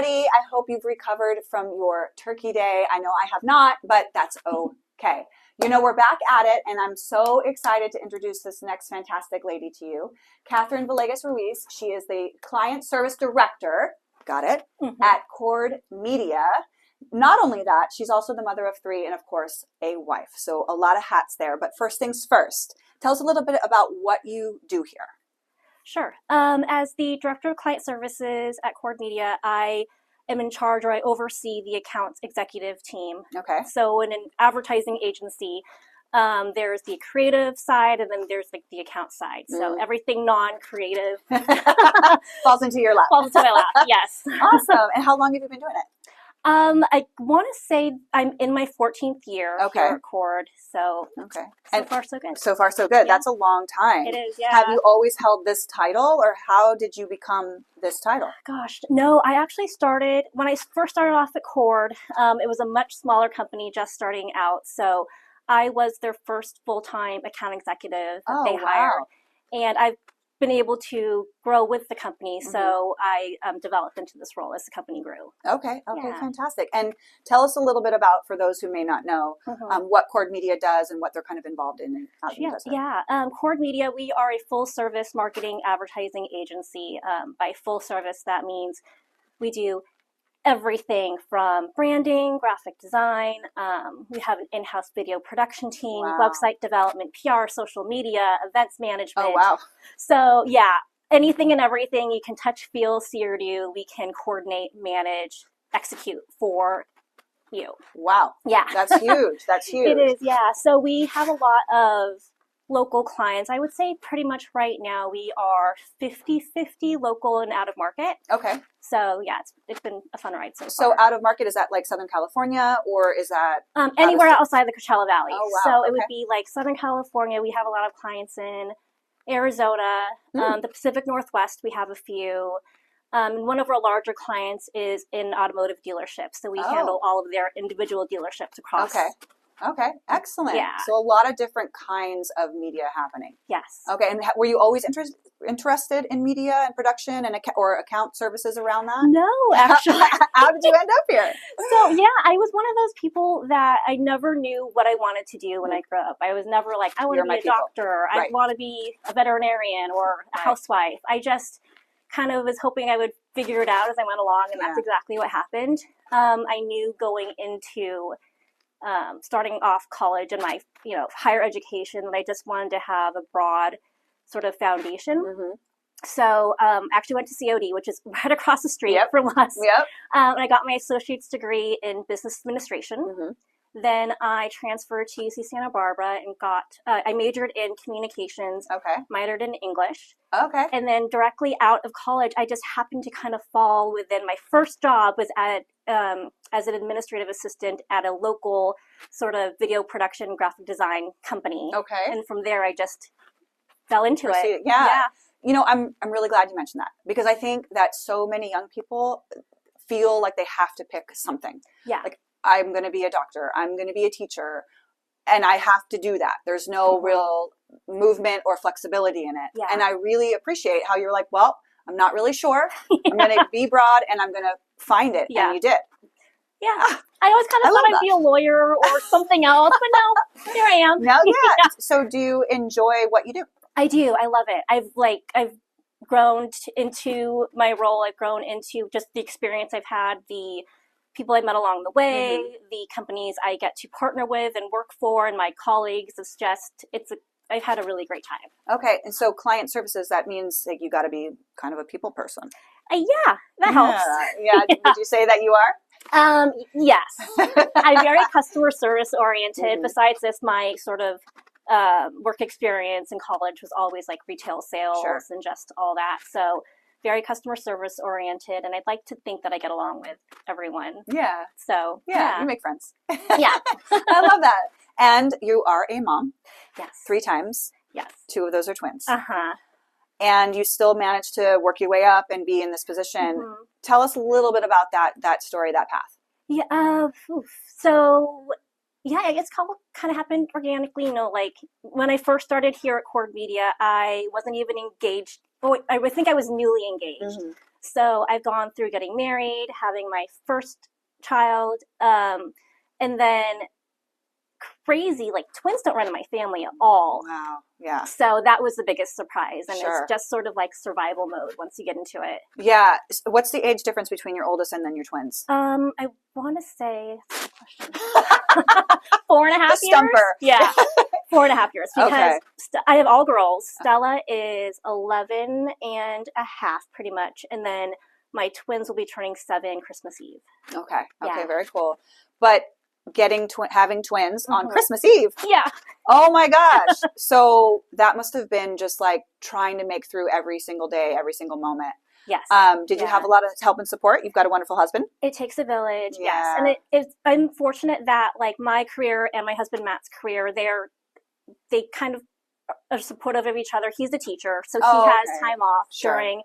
everybody. I hope you've recovered from your turkey day. I know I have not, but that's okay. You know, we're back at it, and I'm so excited to introduce this next fantastic lady to you, Katherine Villegas Ruiz. She is the Client Service Director, got it, at Cord Media. Not only that, she's also the mother of 3 and, of course, a wife. So a lot of hats there. But first things first, tell us a little bit about what you do here. Sure. As the Director of Client Services at Cord Media, I am in charge, or I oversee the accounts executive team. Okay. So in an advertising agency, there's the creative side, and then there's like the account side. So everything non-creative falls into your lap. Falls into my lap, yes. Awesome. And how long have you been doing it? I want to say I'm in my 14th year here at Cord, so so far so good. So far so good. Yeah. That's a long time. It is, yeah. Have you always held this title, or how did you become this title? Gosh, no, I actually started, when I first started off at Cord, it was a much smaller company just starting out, so I was their first full-time account executive that they hired, and I've been able to grow with the company, so I developed into this role as the company grew. Okay, fantastic. And tell us a little bit about, for those who may not know, what Cord Media does and what they're kind of involved in. Cord Media, we are a full-service marketing advertising agency. By full service, that means we do everything from branding, graphic design. We have an in-house video production team, website development, PR, social media, events management. Oh, wow. So yeah, anything and everything you can touch, feel, see, or do, we can coordinate, manage, execute for you. Wow. Yeah. That's huge. That's huge. It is, yeah. So we have a lot of local clients. I would say pretty much right now we are 50-50 local and out of market. Okay. So yeah, it's been a fun ride so far. So out of market, is that like Southern California, or is that anywhere outside the Coachella Valley? Oh, wow. So it would be like Southern California. We have a lot of clients in Arizona, the Pacific Northwest. We have a few. One of our larger clients is in automotive dealerships, so we handle all of their individual dealerships across. Okay, excellent. Yeah. So a lot of different kinds of media happening. Yes. Okay, and were you always interested in media and production and or account services around that? No, actually. How did you end up here? So yeah, I was one of those people that I never knew what I wanted to do when I grew up. I was never like, I want to be a doctor. I want to be a veterinarian or a housewife. I just kind of was hoping I would figure it out as I went along, and that's exactly what happened. I knew going into starting off college and my higher education that I just wanted to have a broad sort of foundation. So actually went to COD, which is right across the street from us. And I got my associate's degree in business administration. Then I transferred to UC Santa Barbara and I majored in communications, minored in English. And then directly out of college, I just happened to kind of fall within, my first job was at as an administrative assistant at a local sort of video production graphic design company. And from there, I just fell into it. Yeah. You know, I'm really glad you mentioned that, because I think that so many young people feel like they have to pick something. Like, I'm going to be a doctor, I'm going to be a teacher, and I have to do that. There's no real movement or flexibility in it. And I really appreciate how you're like, well, I'm not really sure. I'm going to be broad, and I'm going to find it. And you did. I always kind of thought I'd be a lawyer or something else, but no, here I am. Now, So do you enjoy what you do? I do. I love it. I've grown into my role. I've grown into just the experience I've had, the people I met along the way, the companies I get to partner with and work for, and my colleagues. I've had a really great time. Okay, and so client services, that means like you got to be kind of a people person. Yeah, that helps. Would you say that you are? Yes. I'm very customer service oriented. Besides this, my sort of work experience in college was always like retail sales and just all that. So very customer service oriented, and I'd like to think that I get along with everyone. So you make friends. Yeah. I love that. And you are a mom. Yes. 3 times. Yes. 2 of those are twins. And you still managed to work your way up and be in this position. Tell us a little bit about that story, that path. So I guess kind of happened organically. Like when I first started here at Cord Media, I wasn't even engaged I think I was newly engaged. So I've gone through getting married, having my first child, and then crazy, like twins don't run in my family at all. Wow. Yeah. So that was the biggest surprise. And Sure. it's just sort of like survival mode once you get into it. Yeah. What's the age difference between your oldest and then your twins? I want to say, that's a question. 4.5 years? Stumper. Yeah. 4.5 years. Because Okay. I have all girls. Stella is 11 and a half pretty much. And then my twins will be turning 7 Christmas Eve. Okay. Okay. Yeah. Very cool. But having twins on Christmas Eve. Yeah. Oh my gosh. So that must have been just like trying to make through every single day, every single moment. Yes. Did you have a lot of help and support? You've got a wonderful husband. It takes a village. Yeah. Yes. And I'm fortunate that like my career and my husband Matt's career, they kind of are supportive of each other. He's a teacher, so he has time off during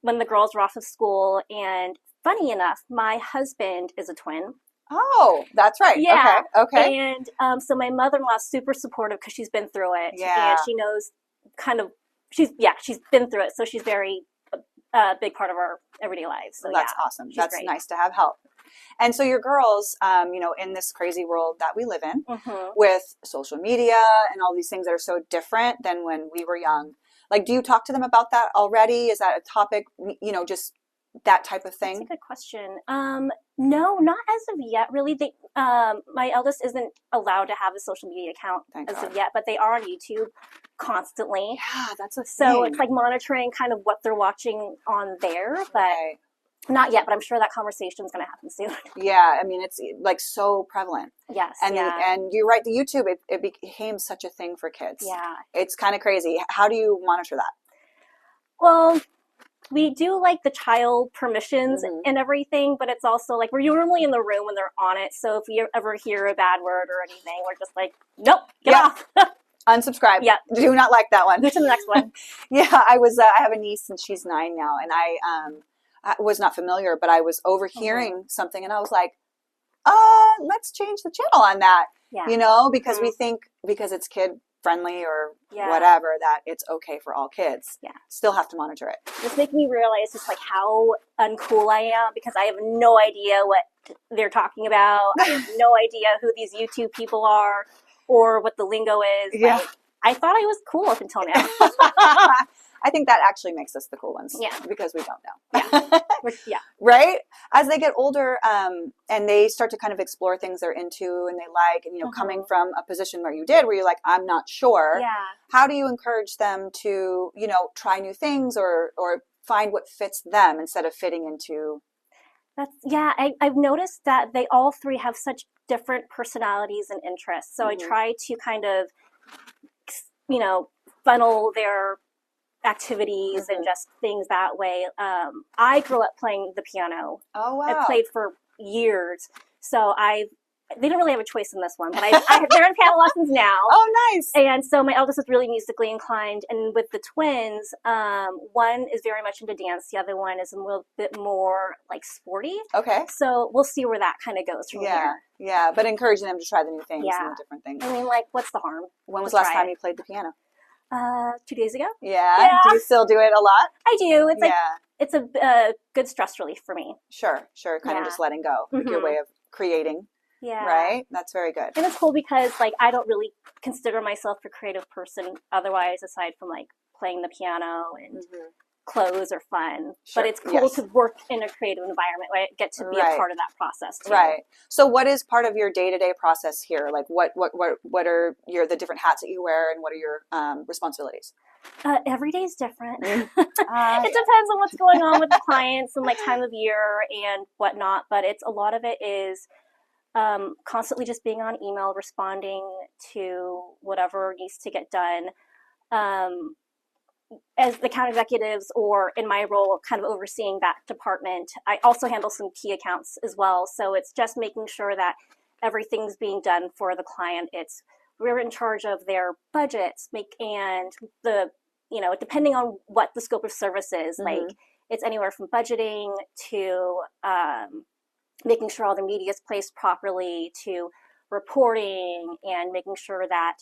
when the girls were off of school. And funny enough, my husband is a twin. Oh, that's right. Yeah. Okay. And so my mother-in-law is super supportive because she's been through it. Yeah. And she knows she's been through it. So she's very big part of our everyday lives. So that's awesome. That's great. Nice to have help. And so your girls, in this crazy world that we live in with social media and all these things that are so different than when we were young, like, do you talk to them about that already? Is that a topic, just that type of thing? That's a good question. No, not as of yet, really. My eldest isn't allowed to have a social media account of yet, but they are on YouTube constantly. Yeah, that's a thing. So it's like monitoring kind of what they're watching on there, but not yet. But I'm sure that conversation is going to happen soon. Yeah, I mean, it's like so prevalent. Yes, and you're right. The YouTube it became such a thing for kids. Yeah, it's kind of crazy. How do you monitor that? Well, we do like the child permissions and everything, but it's also like we're normally in the room when they're on it. So if you ever hear a bad word or anything, we're just like, nope, get off. Unsubscribe. Yeah. Do not like that one. Go to the next one. Yeah. I have a niece and she's 9 now, and I was not familiar, but I was overhearing something and I was like, let's change the channel on that. Yeah. Because we think because it's kid friendly or whatever that it's okay for all kids. Yeah. Still have to monitor it. It's making me realize just like how uncool I am because I have no idea what they're talking about. I have no idea who these YouTube people are or what the lingo is. Yeah. Like, I thought I was cool up until now. I think that actually makes us the cool ones. Yeah. Because we don't know. Yeah. Right? As they get older and they start to kind of explore things they're into and they like, and, coming from a position where you're like, I'm not sure. Yeah. How do you encourage them to, try new things or find what fits them instead of fitting into? I've noticed that they all three have such different personalities and interests. So I try to kind of, funnel their activities and just things that way. I grew up playing the piano. Oh, wow. I played for years. So they don't really have a choice in this one, but they're in piano lessons now. Oh, nice. And so my eldest is really musically inclined. And with the twins, one is very much into dance. The other one is a little bit more like sporty. Okay. So we'll see where that kind of goes from here. Yeah, but encouraging them to try the new things and the different things. I mean, like, what's the harm? When was the last time you played the piano? 2 days ago. Yeah. Do you still do it a lot? I do. It's like it's a good stress relief for me. Sure. Kind of just letting go, like your way of creating. Yeah. Right? That's very good. And it's cool because like I don't really consider myself a creative person otherwise aside from like playing the piano and clothes are fun. Sure. But it's cool to work in a creative environment where I get to be a part of that process too. Right. So what is part of your day-to-day process here? Like what are the different hats that you wear and what are your responsibilities? Every day is different. It depends on what's going on with the clients and like time of year and whatnot. But a lot of it is constantly just being on email, responding to whatever needs to get done. As the account executives or in my role kind of overseeing that department, I also handle some key accounts as well. So it's just making sure that everything's being done for the client. We're in charge of their budgets and the, depending on what the scope of service is, like it's anywhere from budgeting to making sure all the media is placed properly to reporting and making sure that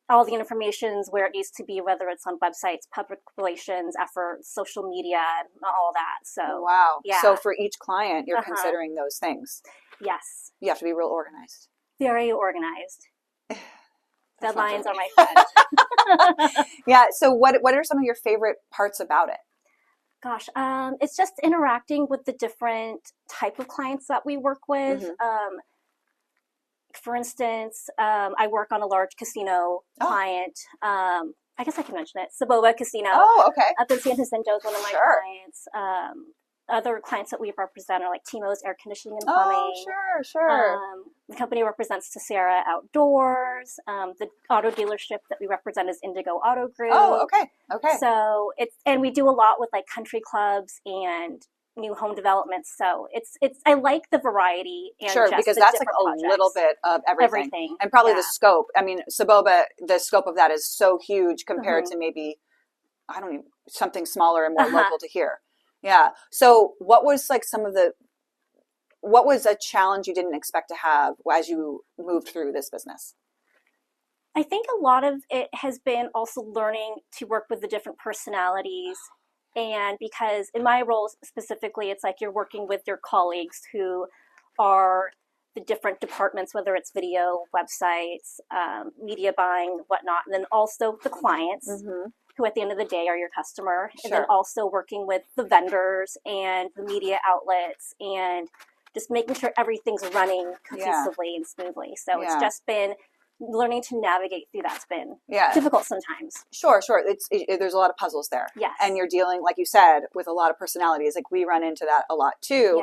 all the information's where it needs to be, whether it's on websites, public relations efforts, social media, and all that. So wow. Yeah. So for each client, you're considering those things. Yes. You have to be real organized. Very organized. Deadlines are my friend. Yeah. So what are some of your favorite parts about it? Gosh, it's just interacting with the different type of clients that we work with. For instance, I work on a large casino client. I guess I can mention it. Saboba Casino. Oh, okay. Up in San Jacinto is one of my clients. Other clients that we represent are like Timo's Air Conditioning and Plumbing. Oh, sure. The company represents Tessera Outdoors. The auto dealership that we represent is Indigo Auto Group. Oh, okay. So and we do a lot with like country clubs and new home developments. So I like the variety and because that's like a little bit of everything. And probably the scope. I mean, Saboba, the scope of that is so huge compared to maybe, something smaller and more local to here. Yeah. So what was like what was a challenge you didn't expect to have as you moved through this business? I think a lot of it has been also learning to work with the different personalities. And because in my role specifically, it's like you're working with your colleagues who are the different departments, whether it's video, websites, media buying, whatnot, and then also the clients. Who at the end of the day are your customer, and then also working with the vendors and the media outlets and just making sure everything's running cohesively and smoothly. So it's just been learning to navigate through that's been difficult sometimes. Sure. There's a lot of puzzles there. Yes. And you're dealing, like you said, with a lot of personalities. Like we run into that a lot too.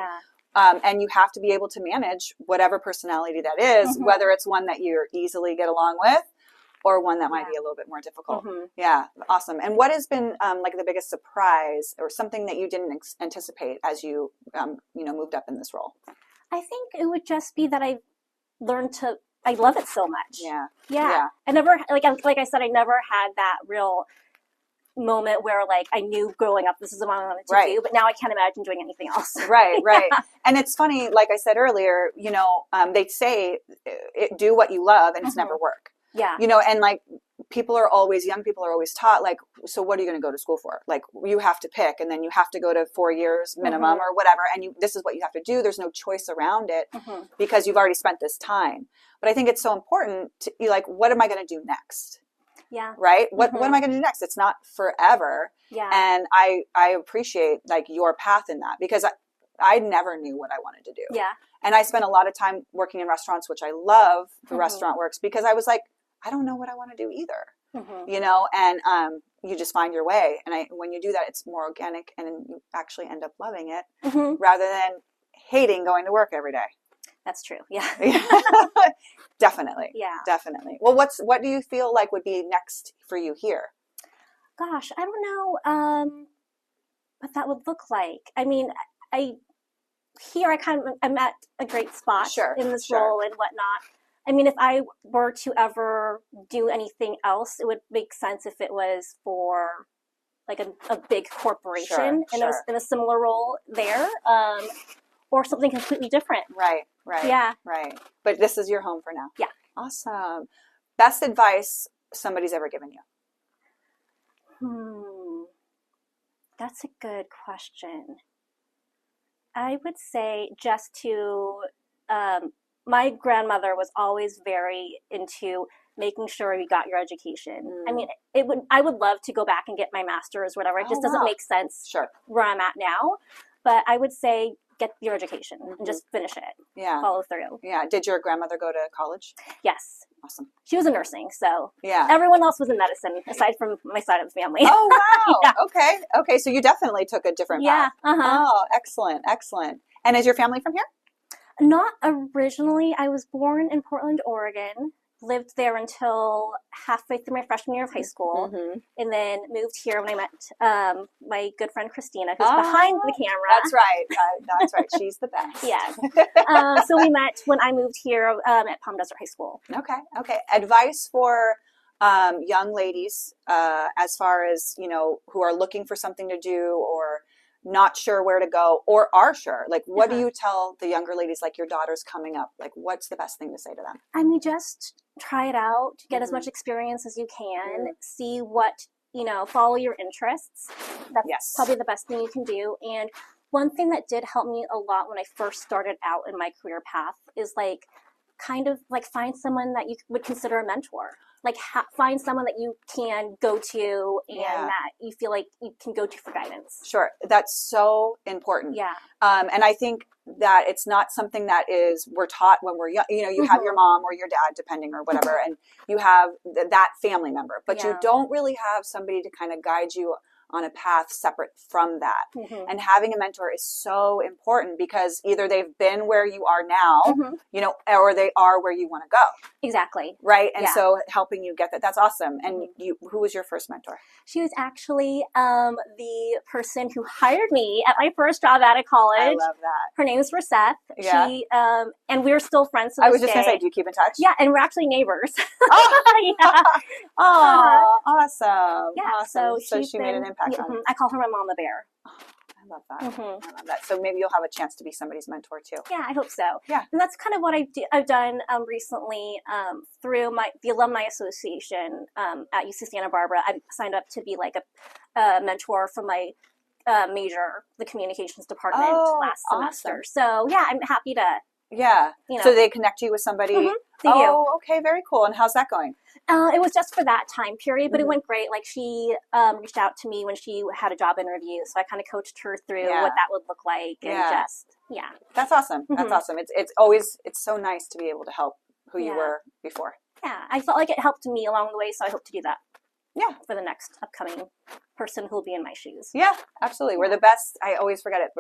Yeah. And you have to be able to manage whatever personality that is, whether it's one that you easily get along with or one that might be a little bit more difficult. Yeah, awesome. And what has been like the biggest surprise or something that you didn't anticipate as you moved up in this role? I think it would just be that I learned I love it so much. Yeah. I never, like I said, I never had that real moment where like I knew growing up this is what I wanted to do, but now I can't imagine doing anything else. Right. And it's funny, like I said earlier, they say do what you love and it's never work. Yeah. And like young people are always taught, like, so what are you going to go to school for? Like, you have to pick, and then you have to go to 4 years minimum or whatever. And this is what you have to do. There's no choice around it because you've already spent this time. But I think it's so important to be like, what am I going to do next? Yeah. Right. What am I going to do next? It's not forever. Yeah. And I appreciate like your path in that because I never knew what I wanted to do. Yeah. And I spent a lot of time working in restaurants, which I love the restaurant works because I was like, I don't know what I want to do either, and you just find your way. And when you do that, it's more organic and you actually end up loving it rather than hating going to work every day. That's true. Yeah. Definitely. Yeah. Definitely. Well, what do you feel like would be next for you here? Gosh, I don't know what that would look like. I mean, I'm at a great spot in this role and whatnot. I mean, if I were to ever do anything else, it would make sense if it was for like a big corporation in a similar role there, or something completely different. Right. Yeah. Right. But this is your home for now. Yeah. Awesome. Best advice somebody's ever given you? That's a good question. I would say just to, my grandmother was always very into making sure you got your education. I mean, I would love to go back and get my master's or whatever. It just doesn't make sense where I'm at now. But I would say get your education and just finish it. Yeah. Follow through. Yeah. Did your grandmother go to college? Yes. Awesome. She was in nursing, so everyone else was in medicine aside from my side of the family. Oh, wow. Okay. So you definitely took a different path. Oh, excellent. And is your family from here? Not originally. I was born in Portland, Oregon, lived there until halfway through my freshman year of high school, and then moved here when I met my good friend Christina, who's behind the camera. That's right. That's right. She's the best. Yes. So we met when I moved here at Palm Desert High School. Okay. Advice for young ladies as far as, who are looking for something to do or not sure where to go or are sure? Like, what do you tell the younger ladies, like your daughter's coming up? Like, what's the best thing to say to them? I mean, just try it out, get as much experience as you can, see what, you know, follow your interests. That's probably the best thing you can do. And one thing that did help me a lot when I first started out in my career path is like, kind of like find someone that you would consider a mentor. Like find someone that you can go to and that you feel like you can go to for guidance. Sure. That's so important. Yeah. And I think that it's not something that we're taught when we're young. You know, you have your mom or your dad, depending or whatever, and you have that family member, but you don't really have somebody to kind of guide you on a path separate from that. And having a mentor is so important because either they've been where you are now, you know, or they are where you want to go. Exactly. Right. And so helping you get that, that's awesome. And who was your first mentor? She was actually the person who hired me at my first job out of college. I love that. Her name is Roseth. Yeah. She, and we're still friends to this I was just going to say, do you keep in touch? Yeah. And we're actually neighbors. Oh, oh, awesome. Yeah. Awesome. So she made an impact on you. I call her my mama bear. I love that. I love that. So maybe you'll have a chance to be somebody's mentor too. Yeah, I hope so. Yeah. And that's kind of what I've done recently through the Alumni Association at UC Santa Barbara. I signed up to be like a mentor for my major, the communications department last semester. So yeah, I'm happy to. Yeah. You know. So they connect you with somebody. They do. Okay. Very cool. And how's that going? It was just for that time period, but it went great. Like she reached out to me when she had a job interview, so I kind of coached her through what that would look like, and That's awesome. That's awesome. It's so nice to be able to help who you were before. Yeah, I felt like it helped me along the way, so I hope to do that. Yeah, for the next upcoming person who will be in my shoes. Yeah, absolutely. We're the best. I always forget it.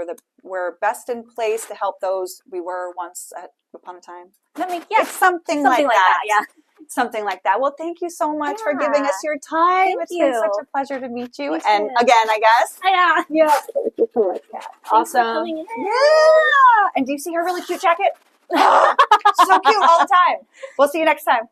We're best in place to help those we were once upon a time. It's something like that. Yeah. Something like that. Well, thank you so much for giving us your time. It's been such a pleasure to meet you. And again, I guess. Yeah. Thank you so much, Kat. Awesome. Yeah. And do you see her really cute jacket? So cute all the time. We'll see you next time.